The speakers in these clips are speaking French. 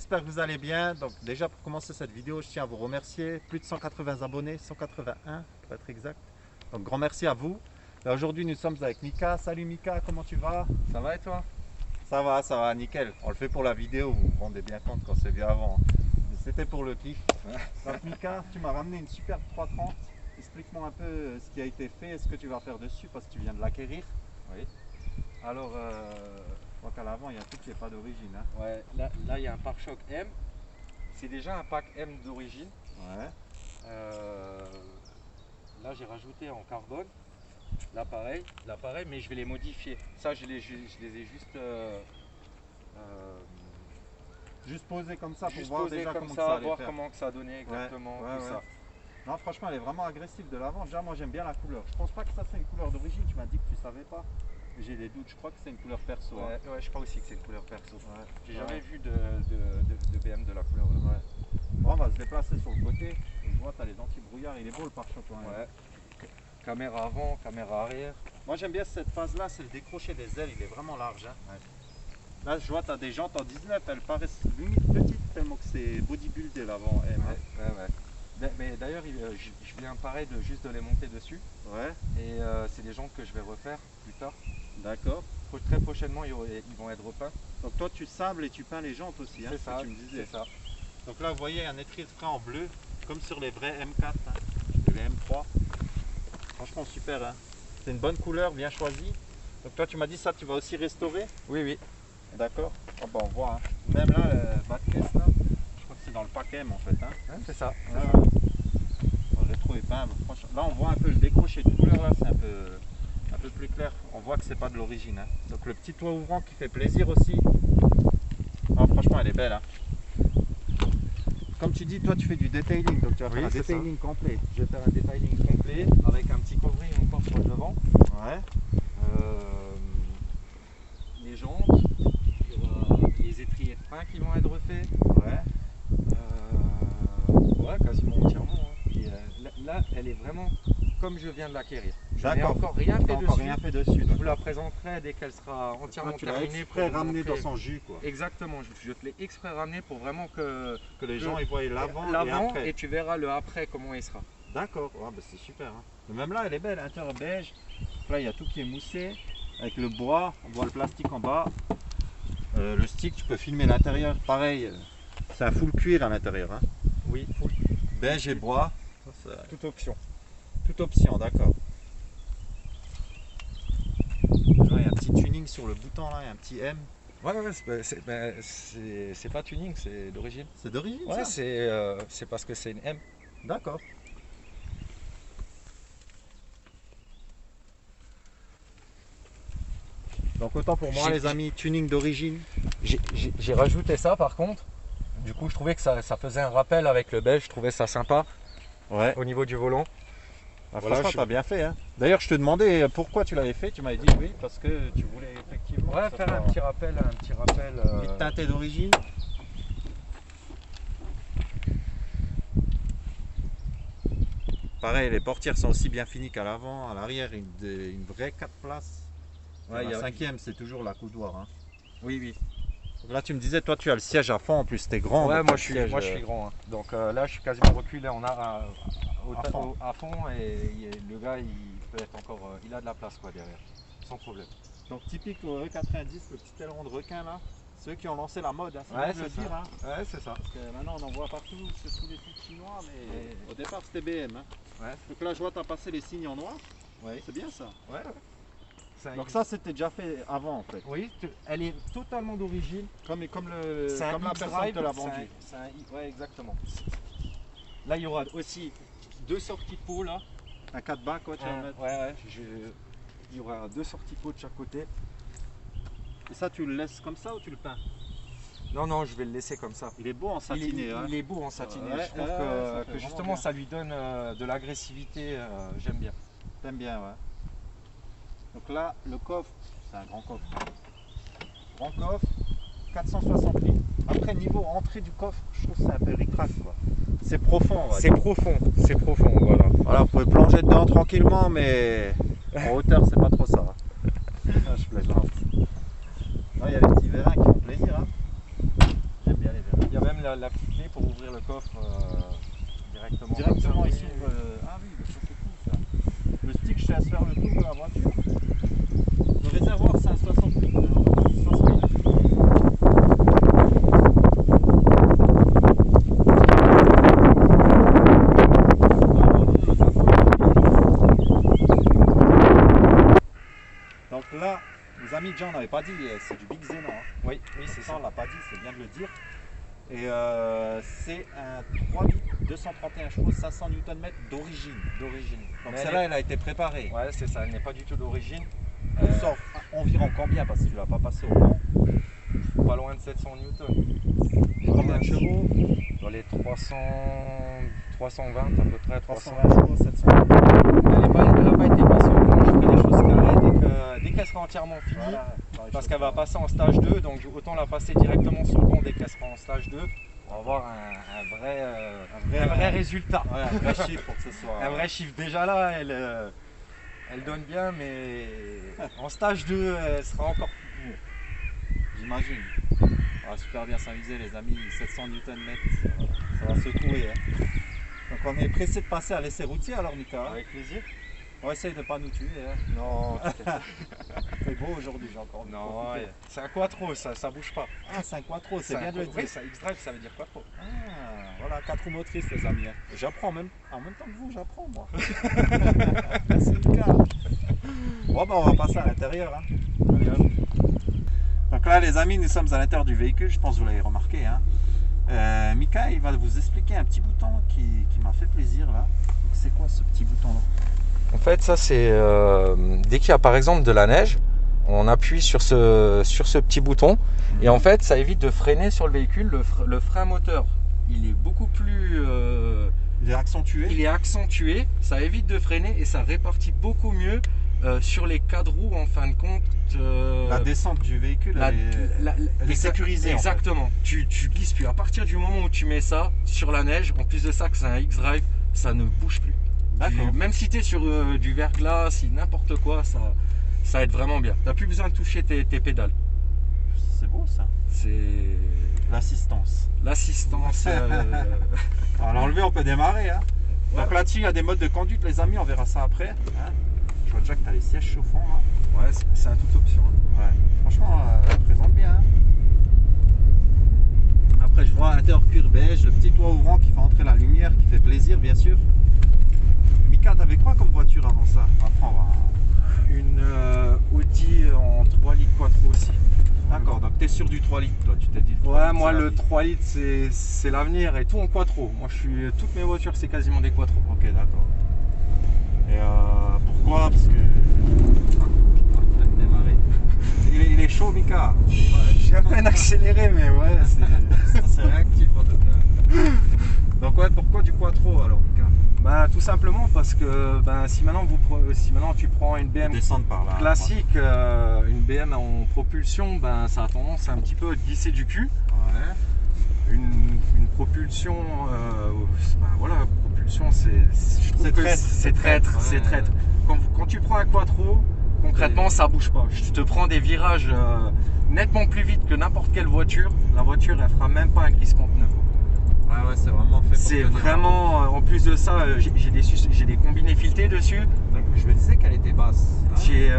j'espère que vous allez bien. Donc déjà pour commencer cette vidéo, je tiens à vous remercier. Plus de 180 abonnés, 181 pour être exact. Donc grand merci à vous. Là, aujourd'hui nous sommes avec Mika. Salut Mika, comment tu vas? Ça va et toi? Ça va, nickel. On le fait pour la vidéo, vous vous rendez bien compte quand c'est vu avant. Mais c'était pour le clip. Donc Mika, tu m'as ramené une superbe 330. Explique-moi un peu ce qui a été fait et ce que tu vas faire dessus parce que tu viens de l'acquérir. Oui. Alors, Je crois qu'à l'avant il y a tout qui n'est pas d'origine. Hein. ouais, là il y a un pare-choc M. C'est déjà un pack M d'origine. Ouais. Là j'ai rajouté en carbone l'appareil, mais je vais les modifier. Ça je les ai juste Juste posé comme ça pour juste voir posé déjà comme comment ça, ça allait voir faire. comment que ça a donné exactement, Ouais, tout ouais. ça. Non, franchement, elle est vraiment agressive de l'avant. Déjà, moi, j'aime bien la couleur. Je pense pas que ça c'est une couleur d'origine. Tu m'as dit que tu savais pas. J'ai des doutes. Je crois que c'est une couleur perso. Hein. Ouais, je crois aussi que c'est une couleur perso. Ouais. J'ai Ouais. jamais vu de BM de la couleur. Ouais. Bon, on va se déplacer sur le côté. Je vois, tu as les anti-brouillards. Il est beau le pare-choc. Ouais. Caméra avant, caméra arrière. Moi, j'aime bien cette phase-là. C'est le décroché des ailes. Il est vraiment large. Hein. Ouais. Là, je vois, tu as des jantes en 19. Elles paraissent limite petites tellement que c'est bodybuildé l'avant. Ouais. Mais d'ailleurs, je viens pareil juste de les monter dessus. Ouais. Et c'est des jantes que je vais refaire plus tard. D'accord. Très prochainement, ils vont être repeints. Donc toi, tu sables et tu peins les jantes aussi. Hein, C'est ça, que tu me disais. c'est ça. Donc là, vous voyez un étrier de frein en bleu, comme sur les vrais M4 hein, et les M3. Franchement, super. Hein. C'est une bonne couleur, bien choisie. Donc toi, tu m'as dit ça, tu vas aussi restaurer? Oui. D'accord. Oh, bah, on voit. Hein. Même là, le bas de caisse, là, je crois que c'est dans le pack M en fait. Hein. Ouais, c'est ça. Rétro épingle. Franchement, là, on voit un peu le décroché de couleur, là, c'est un peu plus clair. On voit que c'est pas de l'origine. Hein. Donc le petit toit ouvrant qui fait plaisir aussi. Oh, franchement, elle est belle. Hein. Comme tu dis, toi tu fais du detailing, donc tu vas faire un detailing complet. Je vais faire un detailing complet avec un petit covering encore sur le devant. Ouais. Les jantes, il y aura les étriers de frein qui vont être refaits. Ouais. Ouais, quasiment entièrement. Hein. Et, là, elle est vraiment comme je viens de l'acquérir. Je n'ai encore rien fait dessus. Je vous la présenterai dès qu'elle sera entièrement terminée. Tu l'as exprès ramené dans son jus, quoi. Exactement, je te l'ai exprès ramené pour vraiment que les gens ils voient l'avant et après. Et tu verras le après comment il sera. D'accord, ouais, bah c'est super. Hein. Même là, elle est belle, intérieur beige. Là, il y a tout qui est moussé avec le bois. On voit le plastique en bas. Le stick, tu peux filmer l'intérieur. Pareil, c'est un full cuir à l'intérieur. Hein. Oui, full. Beige et bois. Toute option. Toute option, d'accord. Il y a un petit tuning sur le bouton là, il y a un petit M. Ouais, c'est pas tuning, c'est d'origine. C'est d'origine ouais, ça? c'est parce que c'est une M. D'accord. Donc autant pour moi les amis, tuning d'origine. J'ai rajouté ça par contre. Du coup je trouvais que ça faisait un rappel avec le beige, je trouvais ça sympa. Ouais. Au niveau du volant. Ah, voilà, franchement, tu as bien fait. Hein. D'ailleurs, je te demandais pourquoi tu l'avais fait. Tu m'avais dit oui, parce que tu voulais effectivement. Ouais, faire un petit rappel. Petite teintée d'origine. Pareil, les portières sont aussi bien finies qu'à l'avant. À l'arrière, une vraie 4 places. Ouais, la cinquième, c'est toujours la coudoir. Hein. Oui. Donc là, tu me disais, toi, tu as le siège à fond. En plus, t'es grand. Ouais, moi je suis grand. Hein. Donc là, je suis quasiment reculé à fond et le gars, il peut être encore, il a de la place quoi derrière, sans problème. Donc typique au E90, le petit aileron de requin là. Ceux qui ont lancé la mode, hein, c'est ça. Dire, hein. Ouais, c'est ça. Parce que maintenant, on en voit partout, c'est tous les sites chinois, mais au départ, c'était BM. Hein. Ouais. Donc là, je vois, tu as passé les signes en noir. Ouais. C'est bien ça. Ouais. Donc ça, c'était déjà fait avant en fait. Oui, elle est totalement d'origine. Comme la personne qui te l'a vendu. Ouais, exactement. Là, il y aura aussi deux sorties de pot là. Un 4 bacs, quoi, tu vas mettre. Ouais. Il y aura deux sorties de pot de chaque côté. Et ça, tu le laisses comme ça ou tu le peins? Non, je vais le laisser comme ça. Il est beau en satiné. Il est beau en satiné. Ouais, je trouve que justement, ça lui donne de l'agressivité. J'aime bien. T'aimes bien, ouais. Donc là, le coffre, c'est un grand coffre. Grand coffre, 460 litres. Après, niveau entrée du coffre, je trouve que c'est un peu ric-rac, quoi. C'est profond. C'est profond, voilà. Voilà, vous pouvez plonger dedans tranquillement, mais en hauteur, c'est pas trop ça. Je plaisante. Il y a les petits vérins qui font plaisir. Hein. J'aime bien les vérins. la petite clé pour ouvrir le coffre directement. Directement, il s'ouvre. Ah oui, ça c'est cool ça. Le stick, je te laisse faire le tour de la voiture. Le réservoir, c'est un 60 litres. Donc là, nos amis John n'avait pas dit, c'est du Big Xenon. Hein. Oui, c'est Ça, ça. on l'a pas dit, c'est bien de le dire. Et c'est un 3 litres 231 chevaux, 500 Nm d'origine. Donc Mais celle-là, elle a été préparée. Ouais, c'est ça, elle n'est pas du tout d'origine. Elle sort environ combien parce que tu l'as pas passé au vent? Pas loin de 700 newtons. Et combien de chevaux? Dans les 320 à peu près, 320 chevaux, 700. Elle n'a pas été passée au vent, je fais des choses carrées dès qu'elle sera entièrement finie. Voilà, Parce qu'elle va passer en stage 2, donc autant la passer directement sur le pont dès qu'elle sera en stage 2. On va avoir un vrai résultat. Ouais, un vrai chiffre pour que ce soit. Un vrai chiffre. Déjà là, elle donne bien, mais en stage 2, elle sera encore mieux. J'imagine. On va super bien s'amuser les amis, 700 Nm, ça va secouer. Hein. Donc on est pressé de passer à l'essai routier alors Mika. Avec plaisir. On essaye de ne pas nous tuer. Hein. Non, C'est beau aujourd'hui, j'ai encore non, ouais. C'est un quattro, ça bouge pas. Ah, c'est un quattro, c'est bien de le dire. Oui, c'est X-Drive, ça veut dire quattro. Ah, voilà, 4 roues motrices les amis. Hein. J'apprends même, en même temps que vous, j'apprends moi. C'est le cas. Bon, bah, on va passer à l'intérieur. Hein. Allez, hop. Donc là les amis, nous sommes à l'intérieur du véhicule, je pense que vous l'avez remarqué. Hein. Mika, il va vous expliquer un petit bouton qui m'a fait plaisir là. C'est quoi ce petit bouton là? En fait, ça c'est dès qu'il y a par exemple de la neige, on appuie sur ce petit bouton et en fait ça évite de freiner sur le véhicule. Le frein moteur, il est beaucoup plus Il est accentué. il est accentué, ça évite de freiner et ça répartit beaucoup mieux sur les 4 roues en fin de compte. La descente du véhicule, elle est sécurisée. Exactement. Tu glisses plus. À partir du moment où tu mets ça sur la neige, en plus de ça que c'est un X-Drive, ça ne bouge plus. Même si tu es sur du verglas, n'importe quoi, ça aide vraiment bien. Tu n'as plus besoin de toucher tes pédales. C'est beau ça. C'est l'assistance. L'assistance. Alors l'enlever, on peut démarrer. Hein. Ouais. Donc là-dessus, il y a des modes de conduite, les amis, on verra ça après. Hein. Je vois déjà que tu as les sièges chauffants là. Ouais, c'est un toute option. Ouais. Franchement, elle présente bien. Hein. Après, je vois intérieur cuir beige, le petit toit ouvrant qui fait entrer la lumière, qui fait plaisir, bien sûr. Mika, t'avais quoi comme voiture avant ça? Après, on va... Une Audi en 3 litres quattro aussi. D'accord, donc tu es sûr du 3 litres toi, tu t'es dit. Ouais, moi le 3 litres c'est l'avenir et tout en quattro. Moi toutes mes voitures c'est quasiment des quattro. Ok, d'accord. Et pourquoi? Parce que. Il est chaud, Mika. J'ai à peine accéléré, mais ouais, c'est réactif en tout cas. Donc, ouais, pourquoi du quattro alors, Mika? Bah, tout simplement parce que si maintenant tu prends une BM par là, classique, une BM en propulsion, ça a tendance à un petit peu glisser du cul. Ouais. Une propulsion, voilà, propulsion c'est traître. Quand tu prends un quattro, concrètement ça bouge pas. Tu te prends des virages nettement plus vite que n'importe quelle voiture. La voiture elle fera même pas un glissement pneu. Ah ouais, c'est vraiment fait pour c'est vraiment, en plus de ça, j'ai des combinés filetés dessus. Donc, je me disais qu'elle était basse. J'ai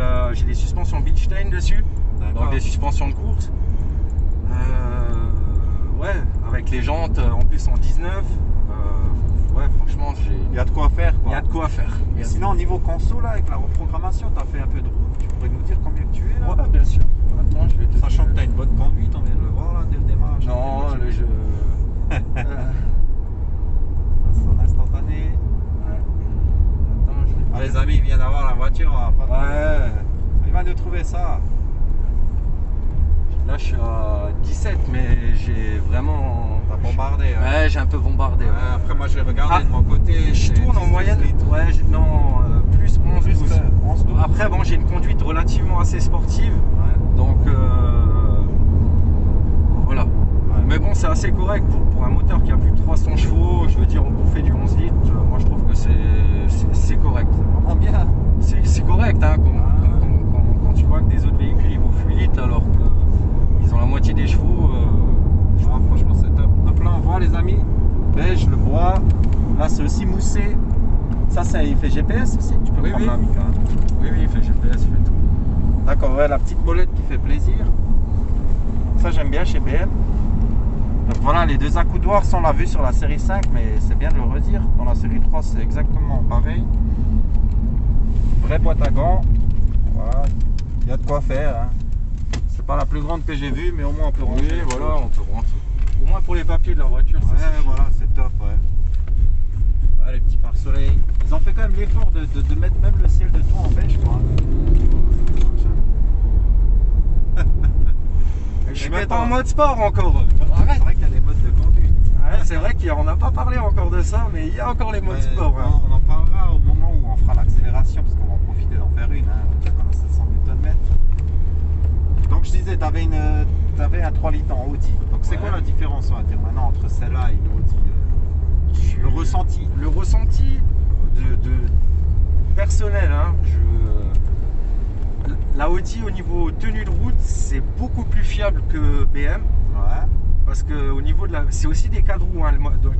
des suspensions Bilstein dessus, donc des suspensions de course. Ouais, avec les jantes en plus en 19. Ouais, franchement, il y a de quoi faire. Il y a de quoi faire. Et sinon, au niveau conso, là, avec la reprogrammation, tu as fait un peu de route. Tu pourrais nous dire combien tu es là? Ouais, bien sûr. Attends, je vais te Sachant que tu as une bonne conduite, on vient de le voir là dès le démarrage. Non, le jeu. C'est instantané. Ouais. Attends, les amis, il vient d'avoir la voiture. Ouais. Il va nous trouver ça. Là, je suis à 17, mais j'ai vraiment. T'as bombardé. Hein. Ouais, j'ai un peu bombardé. Ouais. Après, moi, je vais regarder de mon côté. Je tourne en moyenne. Ouais, plus 11 12. Après, bon, j'ai une conduite relativement assez sportive. Ouais. Donc, voilà. Ouais. Mais bon, c'est assez correct pour un moteur qui a plus de 300 chevaux. Je veux dire, on fait du 11 litres. Moi, je trouve que c'est correct. Vraiment bien. C'est correct, hein. Quand tu vois que des autres véhicules ils vaut 8 litres alors qu'ils ont la moitié des chevaux. Franchement, c'est top. Donc là, on vois les amis, beige, le bois. Là c'est aussi moussé. Ça il fait GPS aussi. Tu peux prendre là, Mika. Oui, il fait GPS, il fait tout. D'accord, ouais, la petite molette qui fait plaisir. Ça j'aime bien chez BM. Donc voilà, les deux accoudoirs, ça on l'a vu sur la série 5, mais c'est bien de le redire. Dans la série 3 c'est exactement pareil. Vraie boîte à gants. Voilà, il y a de quoi faire. Hein. C'est pas la plus grande que j'ai vue, mais au moins on peut ranger. Oui, voilà, on peut rentrer. Au moins pour les papiers de la voiture. Ouais, voilà, c'est top. Ouais. Ouais, les petits pare-soleil. Ils ont fait quand même l'effort de mettre même le ciel de toit en beige, quoi. Je suis pas en mode sport encore. Arrête. C'est vrai qu'il y a des modes de conduite. Ouais, c'est vrai qu'on n'a pas parlé encore de ça, mais il y a encore les modes sport. Hein. On en parlera au moment où on fera l'accélération, parce qu'on va en profiter d'en faire une. Hein. On a 700 Nm. Donc je disais, tu avais un 3 litres en Audi. Donc c'est quoi la différence, on va dire, maintenant entre celle-là et une Audi Le ressenti. Le ressenti de personnel, hein, la Audi au niveau tenue de route, c'est beaucoup plus fiable que BM. Ouais. Parce que au niveau de la, c'est aussi des quatre roues, hein,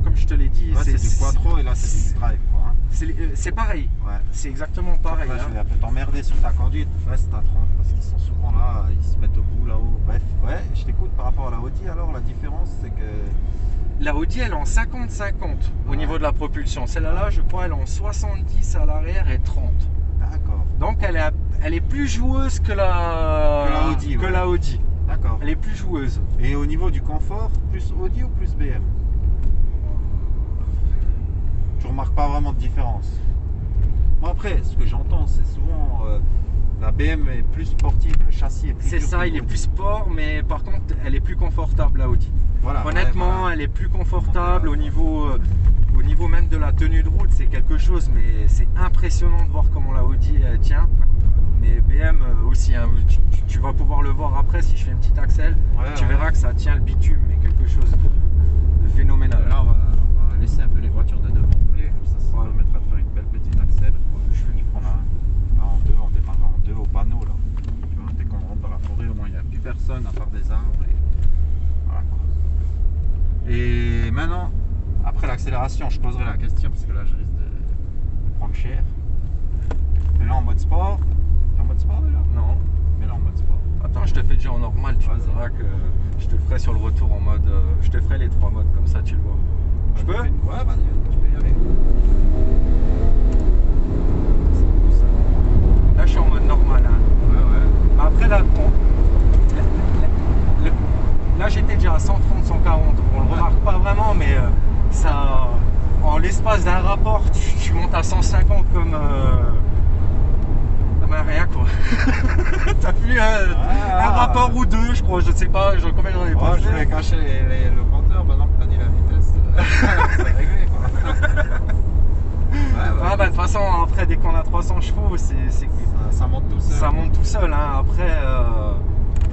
comme je te l'ai dit. Ouais, c'est du quattro et là c'est du drive, quoi. Hein. C'est pareil. Ouais. C'est exactement pareil. Là, hein. je vais un peu t'emmerder sur ta conduite. Reste à 30 parce qu'ils sont souvent là, ils se mettent au bout là-haut. Bref, ouais, je t'écoute par rapport à la Audi. Alors la différence, c'est que la Audi, elle est en 50-50 au niveau de la propulsion. Celle-là, je crois, elle est en 70 à l'arrière et 30. D'accord. Donc elle est plus joueuse que la Audi. Que la Audi. D'accord. Elle est plus joueuse. Et au niveau du confort, plus Audi ou plus BM? Je remarque pas vraiment de différence. Moi après, ce que j'entends, c'est souvent la BM est plus sportive, le châssis est plus C'est dur ça, que il est l'Audi. plus sport, mais par contre, elle est plus confortable, la Audi. Voilà, honnêtement, ouais, voilà. elle est plus confortable au niveau même de la tenue de route, c'est quelque chose, mais c'est impressionnant de voir comment la Audi tient. Mais BM aussi, hein, tu vas pouvoir le voir après si je fais une petite accel, tu verras que ça tient le bitume, mais quelque chose de phénoménal. Là, on va laisser un peu les voitures de devant rouler, comme ça permettra de faire une belle petite accel. Je vais prendre là en deux, on démarre en deux au panneau là. Tu vois, dès qu'on rentre dans la forêt, au moins il n'y a plus personne à part des arbres. Et voilà quoi. Et maintenant, après l'accélération, je poserai la question parce que là je risque de prendre cher. Et là en mode sport. T'es en mode sport déjà? Non. Mais là en mode sport. Attends, je te fais déjà en normal, tu verras que je te ferai sur le retour en mode. Je te ferai les trois modes comme ça, tu le vois. Je peux? Ouais, vas-y, tu peux y aller. Là, je suis en mode normal. Hein. Ouais. Après, là, là j'étais déjà à 130, 140. On le remarque pas vraiment, mais ça, en l'espace d'un rapport, tu montes à 150 comme. Rien quoi. T'as vu un rapport ou deux, je crois, je sais pas, combien j'en ai pas. Je vais cacher le compteur maintenant que t'as dit la vitesse. C'est réglé quoi. Ouais, bah de toute façon, après, dès qu'on a 300 chevaux, ça monte tout seul. Ça monte tout seul, hein. Après.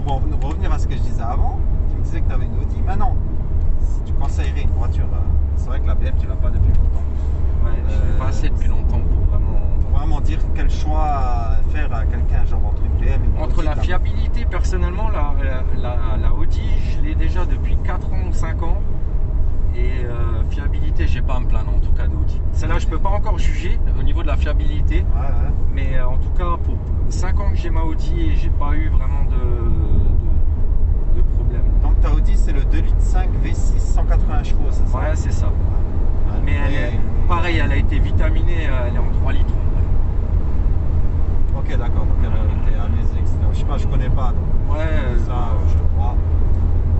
Pour revenir à ce que je disais avant, tu me disais que tu avais une Audi. Maintenant, si tu conseillerais une voiture, c'est vrai que la BM, tu l'as pas depuis longtemps. Ouais, je l'ai pas assez depuis longtemps pour vraiment dire quel choix faire à quelqu'un, genre entre une BM et une Entre Audi, la fiabilité, personnellement, la Audi, je l'ai déjà depuis 4 ans ou 5 ans. Et fiabilité, j'ai pas à me plaindre en tout cas d'Audi. Celle-là, je peux pas encore juger au niveau de la fiabilité. Ouais. Mais en tout cas, pour 5 ans que j'ai ma Audi, et j'ai pas eu vraiment de problème. Donc ta Audi, c'est le 2,5 litres V6 180 chevaux, c'est ça? Ouais, c'est ça. Mais elle est, pareil, elle a été vitaminée, elle est en 3 litres. Ok, d'accord, donc elle a été amusée, etc. Je sais pas, je connais pas, donc ouais, ça, je te crois.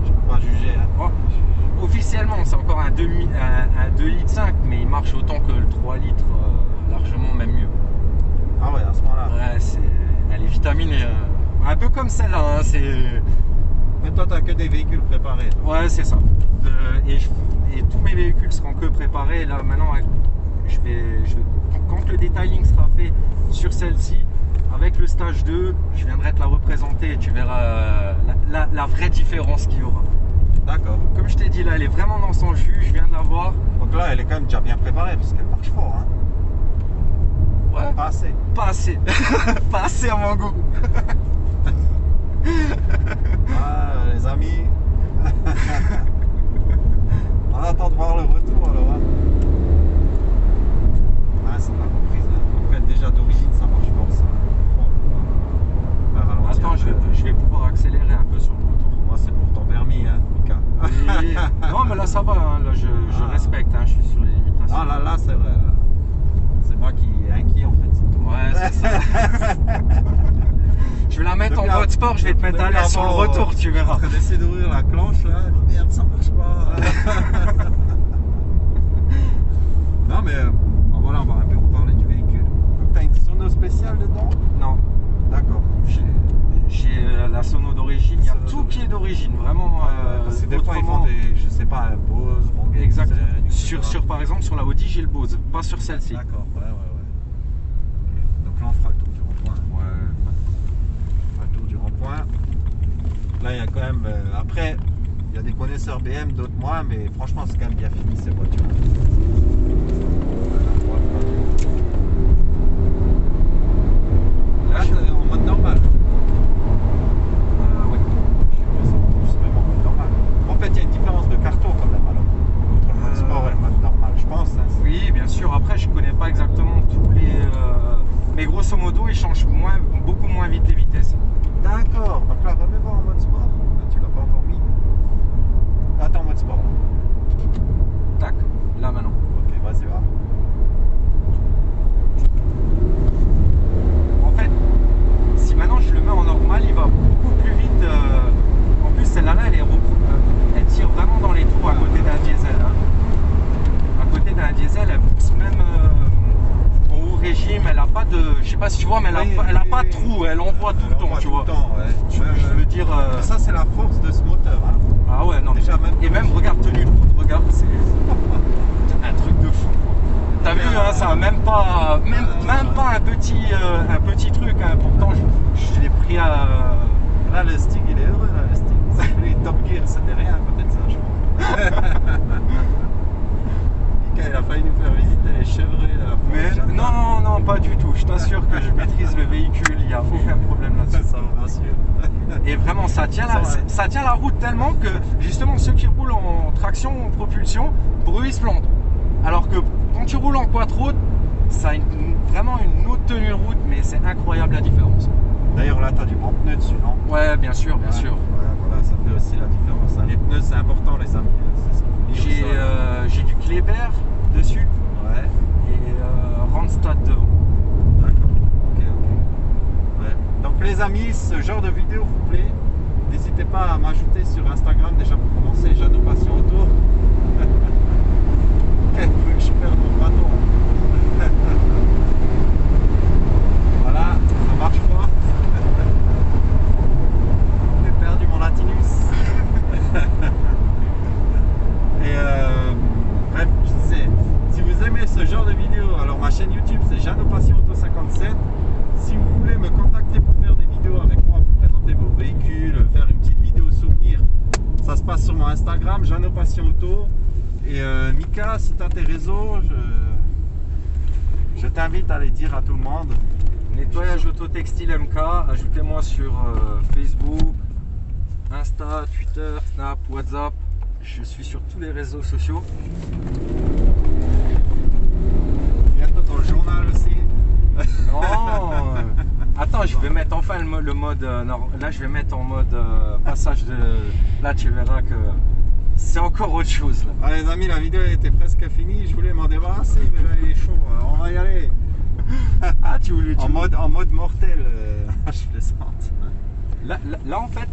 Je peux pas juger. Hein. Oh, officiellement, c'est encore un 2,5 litres, mais il marche autant que le 3 litres, largement même mieux. Ah ouais, à ce moment-là. Ouais, elle est vitaminée. Un peu comme celle-là, hein, Mais toi, t'as que des véhicules préparés. Donc. Ouais, c'est ça. Et tous mes véhicules seront que préparés. Là, maintenant, quand le detailing sera fait sur celle-ci, avec le stage 2, je viendrai te la représenter et tu verras la vraie différence qu'il y aura. D'accord. Comme je t'ai dit, là, elle est vraiment dans son jus, je viens de la voir. Donc là, elle est quand même déjà bien préparée parce qu'elle marche fort. Hein. Ouais. Pas assez. Pas assez. Pas assez à mon goût. Ah, les amis. On attend de voir le retour alors. Hein. Ah, c'est la reprise là. Après, déjà d'origine, ça marche fort ça. Attends, je vais pouvoir accélérer un peu sur le retour. Moi, c'est pour ton permis, hein, Mika. Non, mais là, ça va. Hein. Là, je respecte. Hein. Je suis sur les limitations. Ah là, c'est vrai. Là. C'est moi qui est inquiet en fait. Ouais, c'est ça. Je vais la mettre en mode sport, je vais te mettre à l'aise sur le retour, tu verras. Je vais essayer d'ouvrir la clenche là, merde ça marche pas. Non mais voilà, on va un peu reparler du véhicule. Donc t'as une sono spéciale dedans? Non. D'accord. J'ai la sono d'origine, il y a tout qui est d'origine, vraiment. Parce que des fois ils font des, je sais pas, un Bose, exact. Sur par exemple sur la Audi j'ai le Bose, pas sur celle-ci. D'accord, ouais. Okay. Donc là on fera le tour du rond-point. Là, il y a quand même. Après, il y a des connaisseurs BM, d'autres moins, mais franchement, c'est quand même bien fini ces voitures. Là, c'est en mode normal. Oui. C'est vraiment en mode normal. En fait, il y a une différence de carton quand même alors. Entre le mode sport et le mode normal, je pense. Hein. Oui, bien sûr. Après, je connais pas exactement tous les. Mais grosso modo, ils changent beaucoup moins vite les vitesses. D'accord, donc là remets-moi en mode sport. Tu l'as pas encore mis. Attends, en mode sport. Tac, là maintenant. Ok, vas-y, va. En fait, si maintenant je le mets en normal, il va beaucoup plus vite. En plus, celle-là, elle tire vraiment dans les trous à côté d'un diesel. Hein. À côté d'un diesel, elle pousse même en haut régime. Elle a pas de. Je sais pas si tu vois, mais elle a pas de trou. Elle envoie tout le temps, tu vois. Je veux dire. Ça, c'est la force de ce moteur. Hein. Ah ouais, non. Déjà, même regarde tenue de route, regarde, c'est un truc de fou. T'as vu, hein, ça a même pas un petit truc. Hein. Pourtant, je l'ai pris à. Là, le Stig, il est heureux. Là, le Stig. Les Top Gear, c'était rien à côté de ça, je crois. Il a failli nous faire visiter les chevrets. Mais non, pas du tout. Je t'assure que je maîtrise le véhicule, il n'y a aucun problème là-dessus. Ça me rassure. Et vraiment, ça tient la route tellement que justement ceux qui roulent en traction ou en propulsion, pour eux, ils se plantent. Alors que quand tu roules en quattro, ça a vraiment une autre tenue de route, mais c'est incroyable la différence. D'ailleurs, là, tu as du bon pneu dessus, non? Ouais, bien sûr, bien sûr. Ouais, voilà, ça fait aussi la différence. Les pneus, c'est important, les amis. J'ai du Kleber dessus. Ouais. Et Randstad devant. D'accord. Ok. Ouais. Donc les amis, ce genre de vidéo vous plaît, n'hésitez pas à m'ajouter sur Instagram déjà pour commencer, Jeannot Passion Auto. Quel truc, je perds mon bâton. Voilà, ça marche pas. J'ai perdu mon Latinus. Et bref, je disais, si vous aimez ce genre de vidéo, alors ma chaîne YouTube c'est Jeannot Passion Auto 57. Si vous voulez me contacter pour faire des vidéos avec moi, pour présenter vos véhicules, faire une petite vidéo souvenir, ça se passe sur mon Instagram, Jeannot Passion Auto. Et Mika, si tu as tes réseaux, je t'invite à les dire à tout le monde. Nettoyage auto textile MK, ajoutez-moi sur Facebook, Insta, Twitter, Snap, WhatsApp. Je suis sur tous les réseaux sociaux. Bientôt dans le journal aussi. Non. Attends, je vais mettre enfin le mode. Là, je vais mettre en mode passage de. Là, tu verras que c'est encore autre chose. Là. Ah, les amis, la vidéo était presque finie. Je voulais m'en débarrasser, mais là, il est chaud. Alors, on va y aller. Ah, tu voulais. En mode mortel. Je plaisante. Là, en fait,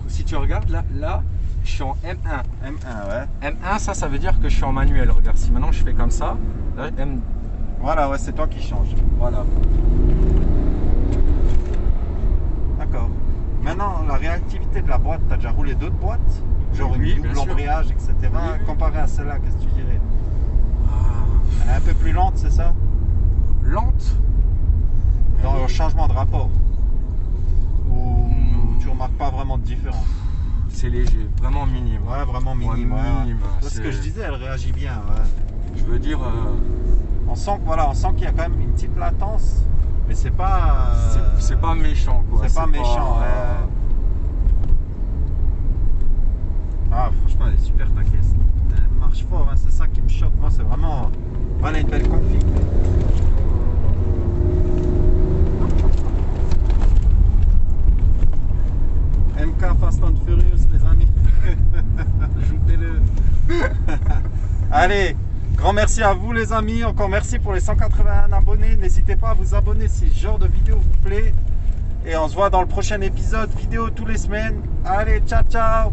si tu regardes, là, je suis en M1. M1, ouais. M1, ça veut dire que je suis en manuel. Regarde, si maintenant je fais comme ça, là, Voilà, ouais, c'est toi qui change. Voilà. D'accord. Maintenant, la réactivité de la boîte, tu as déjà roulé d'autres boîtes? Genre Oui, une double embrayage, etc. Oui. Comparé à celle-là, qu'est-ce que tu dirais? Elle est un peu plus lente, c'est ça? Lente? Dans le changement de rapport? Ou tu remarques pas vraiment de différence? C'est léger, vraiment minime. Ouais, vraiment minime. Ouais, minime. C'est ce que je disais, elle réagit bien. Ouais. Je veux dire... On sent qu'il y a quand même une petite latence, mais c'est pas... c'est pas méchant, quoi. C'est pas méchant, ouais. Ah, franchement, elle est super ta caisse. marche fort, hein, c'est ça qui me choque. Moi, c'est vraiment voilà, une belle config. MK Fast and Furious, les amis. Ajoutez-le. Allez, grand merci à vous les amis. Encore merci pour les 181 abonnés. N'hésitez pas à vous abonner si ce genre de vidéo vous plaît. Et on se voit dans le prochain épisode vidéo tous les semaines. Allez, ciao ciao.